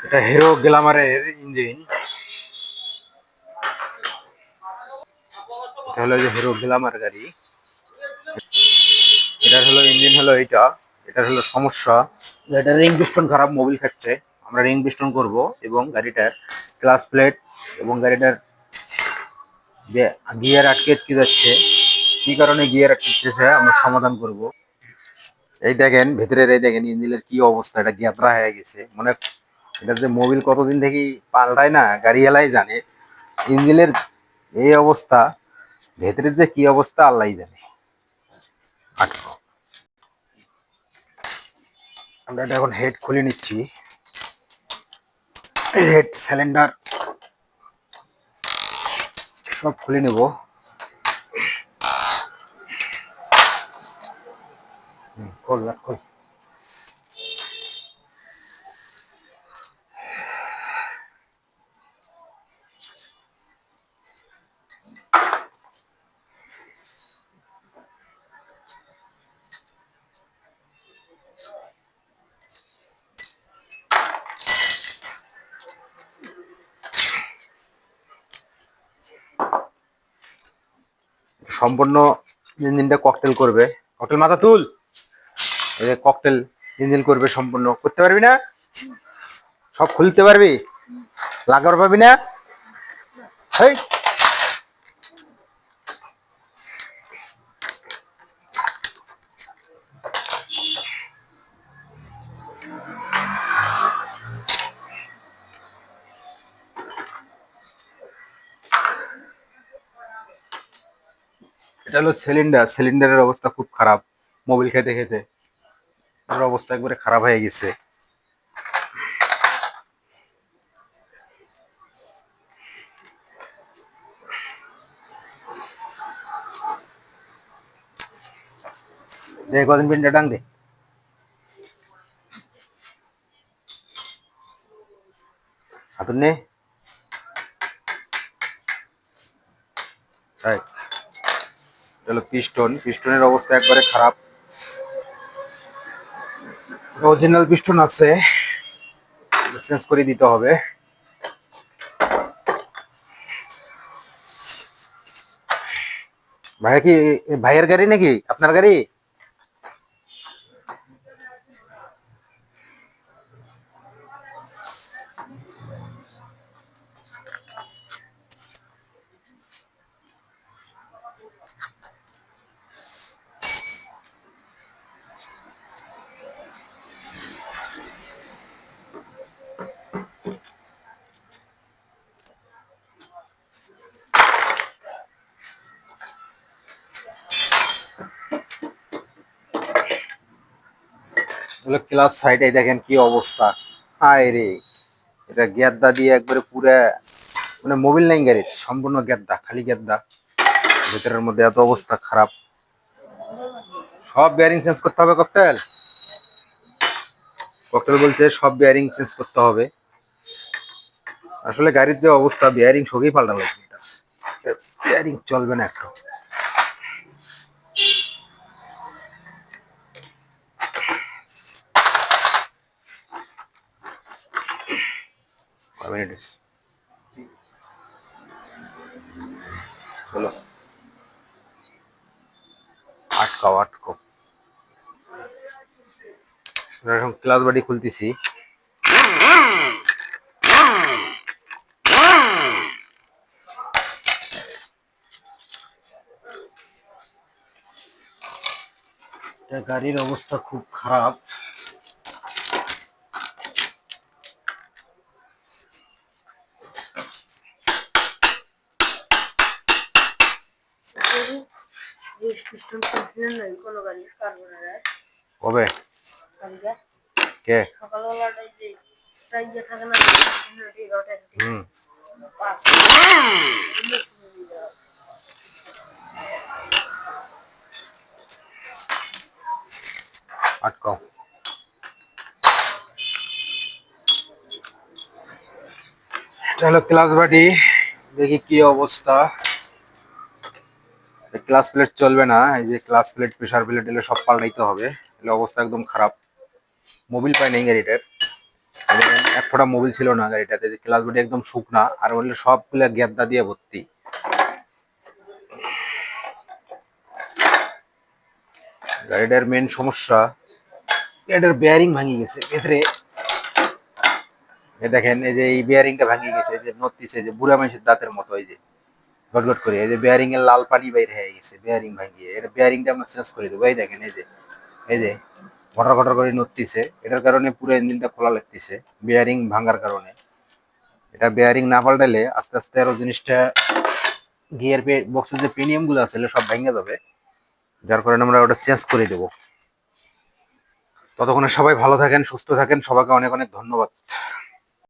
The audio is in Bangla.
এটা হিরো গ্ল্যামারের ইঞ্জিন। এটা হলো যে হিরো গ্ল্যামার গাড়ি। এটার হলো ইঞ্জিন হলো এইটা। এটার হলো সমস্যা, এটা রিং পিস্টন খারাপ, মোবিল খাচ্ছে। আমরা রিং পিস্টন করব এবং গাড়িটার ক্লাস প্লেট এবং গাড়িটার গিয়ার আটকে আটকে যাচ্ছে। কি কারণে গিয়ার আটকেছে আমরা সমাধান করব। এই দেখেন ভেতরের, এই দেখেন ইঞ্জিনের কি অবস্থা, এটা গ্যাতরা হয়ে গেছে। মানে এটার যে মোবিল কতদিন থেকে পাল্টায় না, গাড়ি এলাই জানে। ইঞ্জিনের এই অবস্থা, ভেতরের যে কি অবস্থা আল্লাহ জানে। আমরা এটা এখন হেড খুলে নিচ্ছি, হেড সিলিন্ডার সব খুলে নেব। খোল না খোল। সম্পূর্ণ ইঞ্জিনটা ককটেল করবে। ককটেল মাথা তুল। এই যে ককটেল ইঞ্জিন করবে, সম্পূর্ণ করতে পারবি না? সব খুলতে পারবি? লাগাবার পাবি না? হেই, এটা হলো সিলিন্ডার। সিলিন্ডারের অবস্থা খুব খারাপ, মোবিল খেতে খেতে এর অবস্থা একবারে খারাপ হয়ে গেছে। দে কদিন পিনটা ডাং দে। হাতুর নে। হলো পিস্টন, পিস্টনের অবস্থা একবারে খারাপ। অরিজিনাল পিস্টন আছে, চেঞ্জ করে দিতে হবে। ভাইয়া কি ভাইয়ের গাড়ি নাকি আপনার গাড়ি? হলো ক্লাস সাইডে দেখেন কি অবস্থা। হায় রে, এটা গেদ্দা দিয়ে একবারে পুরা, মানে মোবিল নাই গাড়ির, সম্পূর্ণ গেদ্দা, খালি গেদ্দা। ভেতরের মধ্যে এত অবস্থা খারাপ। সব বেয়ারিং চেঞ্জ করতে হবে। ককটেল, ককটেল বলছে সব বেয়ারিং চেঞ্জ করতে হবে। আসলে গাড়ির যে অবস্থা, বেয়ারিং সবই পাল্টা লাগবে। বেয়ারিং চলবে না একটা। বলো, আটকাও আটকাও। এখন ক্লাস বাড়ি খুলতেছি। গাড়ির অবস্থা খুব খারাপ। কবে কে আটকাও। এটা হলো ক্লাস বাড়ি, দেখি কি অবস্থা। ক্লাস প্লেট চলবে না, এই যে ক্লাস প্লেট, প্রেসার প্লেট এগুলো সব পাল্টাইতে হবে। এগুলো অবস্থা একদম খারাপ, মোবিল পাই নেই গাড়িটার। এক ফোঁটা মোবিল ছিল না গাড়িটাতে, ক্লাচ বডি একদম শুকনা, আর বললে সবগুলা গেদ্দা দিয়ে ভর্তি। গাড়িটার মেন সমস্যা, গাড়িটার বেয়ারিং ভাঙি গেছে ভেতরে। দেখেন এই যে এই বেয়ারিংটা ভাঙি গেছে, যে নড়তিছে, যে বুড়া মানুষের দাঁতের মতো, এই যে গটগট করে, এই যে বেয়ারিং এর লাল পানি বাইরে হয়ে গেছে, বেয়ারিং ভাঙিয়ে। এটা বেয়ারিংটা আমরা চেঞ্জ করে দেবো। এই দেখেন এই যে ঘটর ঘটর করে নড়তিছে, এটার কারণে পুরো ইঞ্জিনটা খোলা লাগতেছে বেয়ারিং ভাঙার কারণে। এটা বেয়ারিং না পাল্টালে আস্তে আস্তে আরো জিনিসটা, গিয়ার বক্সের যে প্রিমিয়াম গুলো আছে সব ভেঙে যাবে, যার কারণে আমরা ওটা চেঞ্জ করে দেবো। ততক্ষণে সবাই ভালো থাকেন, সুস্থ থাকেন, সবাইকে অনেক অনেক ধন্যবাদ।